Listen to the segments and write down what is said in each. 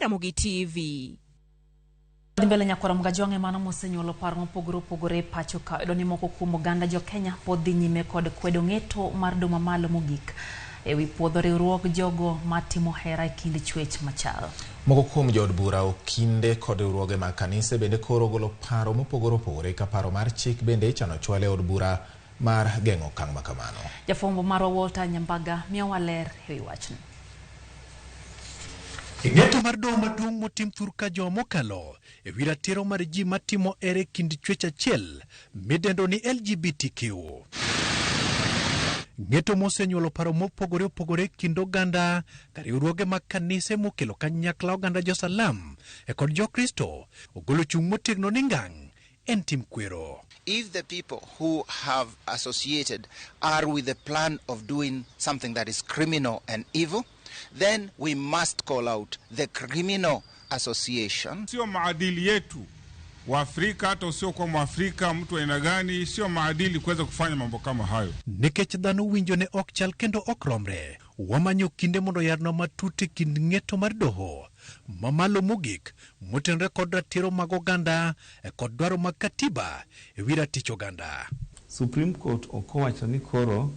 Ramogi TV. Mbele nyakwara mgajonge mano mosenyuolo paro mopogore pacho ka edoni moko kumo ganda jo Kenya pod dhi nyime kod kwedo ng'eto mar duma malo mogik ewi puodho riwruok jogo matimo hera e kind chwech machal. Moko kuom jood bura okinde kod riwruoge mag kanise bende koro golo paro mopogore ka paro mar chik bende ichano chwale od bura mar geng'o okang' makamano. Jafwambo marwa Walter Nyambaga miyowa ler ewi wachno. Ng'eto mar doho maduong' motim thurka jo mokalo ewi ratiro mar ji matimo ere kind chwech achiel midendo ni LGBTQ. Ng'eto mosenyuolo paro mopogore kind oganda ka riwruoge mag kanise mokelo kanyakla oganda jo Salam e kod jo Kristo ogolo chung' motegno ni ngang' en tim kwero. If the people who have associated are with the plan of doing something that is criminal and evil, then we must call out the criminal association. Sio maadili yetu wa Afrika, hata usio kwa Mwafrika mtu aina gani, sio maadili kuweza kufanya mambo kama hayo. Nikech dhano winjo ne ok chal kendo ok romre, wamanyo kinde mondo yarno matut kind ng'eto mar doho mamalo mogik motenre kod ratiro mag oganda kod dwaro mag katiba ewi ratich oganda. Supreme Court okowacho ni koro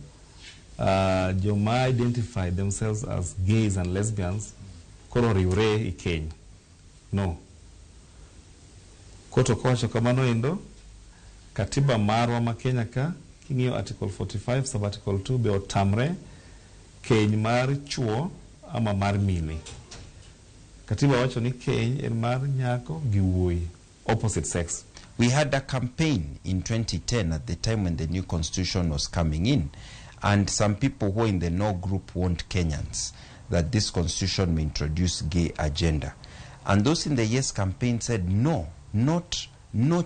joma identify themselves as gays and lesbians koro riwre ikeny. No. Court okowacho kamano endo, katiba marwa ma Kenya ka king'iyo article 45 sub article 2 be otamre keny mar chuo ama mar mine. Katiba wacho ni keny en mar nyako gi wuoyi, opposite sex. We had a campaign in 2010 at the time when the new constitution was coming in, and some people who are in the no group want Kenyans that this constitution may introduce gay agenda. And those in the yes campaign said no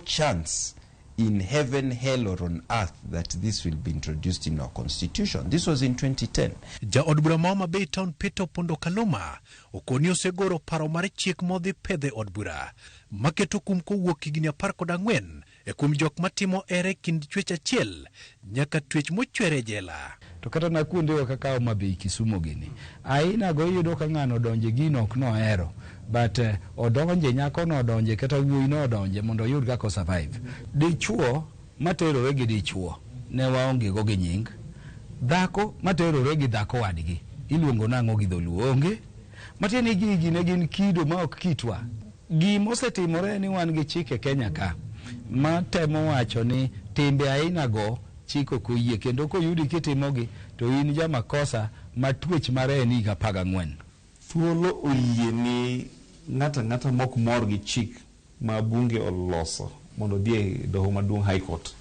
chance in heaven, hell or on earth that this will be introduced in our constitution. This was in 2010. Ja od bura ma Bay Town Pedho Pondo Kaloma okoni osegoro paro mar chik modhi pedhe od bura maketo kum kowuok higni 14 e kum jok matimo ere kind chwech achiel nyaka twech mochwere jela. To kata na kuonde kaka Mabi Kisumo gini aina go yudo ka ng'ano donje gino ok no hero, but odonje nyako no donje kata wuoyi no donje mondo yud kako survive. Dichuo materore gi dichuo ne waonge go gi nying, dhako materore gi dhako wadgi iluongo nang'o gi dholuo onge, matieni gigi ne gin kido ma ok kitwa. Gimosetimore ni wan gi chike Kenya ka ma temo wacho ni timbe aina go chiko koyie kendo koyudi kitimogi to in jamakosa ma twech mare ni ga 14. Thuolo oyie ni ng'ata mok mor gi chik ma bunge oloso mondo dhie doho maduong' High Court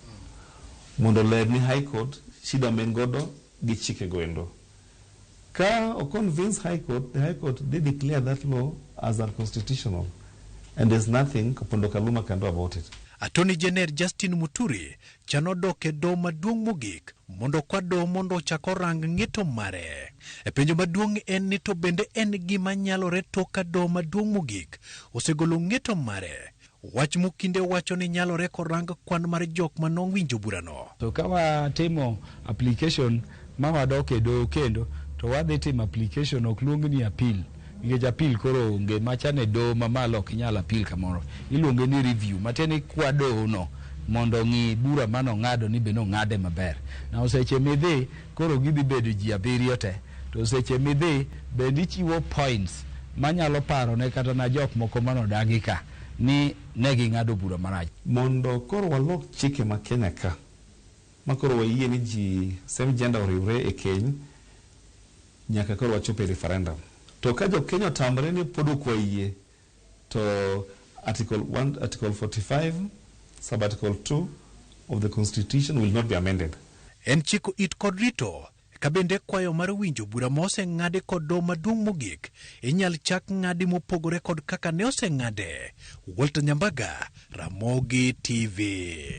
mondo ler ni High Court shida men godo gi chike goendo. Ka o convince High Court, the High Court they declare that law as unconstitutional and there's nothing Pondo Kaluma can do about it. Attorney General Justin Muturi chano doke do maduong' mogik mondo kwa do mondo chako rang ng'eto mare. E penjo maduong' en ni to bende en gima nyalore toka do maduong' mogik osegolo ng'eto mare. Wach mukinde wacho ni nyalore korang kwan mar jok manowinjo burano. To kawa timo application ma wadoke do kendo to wadhi timo application ok luong ni appeal. Nikech appeal koro onge machane do mamalo ok nyal appeal kamoro. Iluonge ni review mateni kwa do no mondo ng'i bura mano ng'ado ni be no ng'ade maber. Na seche midhi koro gidhi bedo ji 7 te. To seche midhi bende chiwo points manyalo paro ne kata na jok moko mano dagi ka ni negi ng'ado bura marach. Mondo koro walok chike ma Kenya ka ma koro wayie ni ji same gender oriwre e keny nyaka koro wachope referendum. To ka jo Kenya tamre ni podo kwa yie to article 45 sub article 2 of the constitution will not be amended. En chiko it kod rito kabende kwayo mar winjo bura mose ng'ade kod do maduong' mogik inyal chak ng'adi mopogore kod kaka ne ose ng'ade. Walter Nyambaga, Ramogi TV.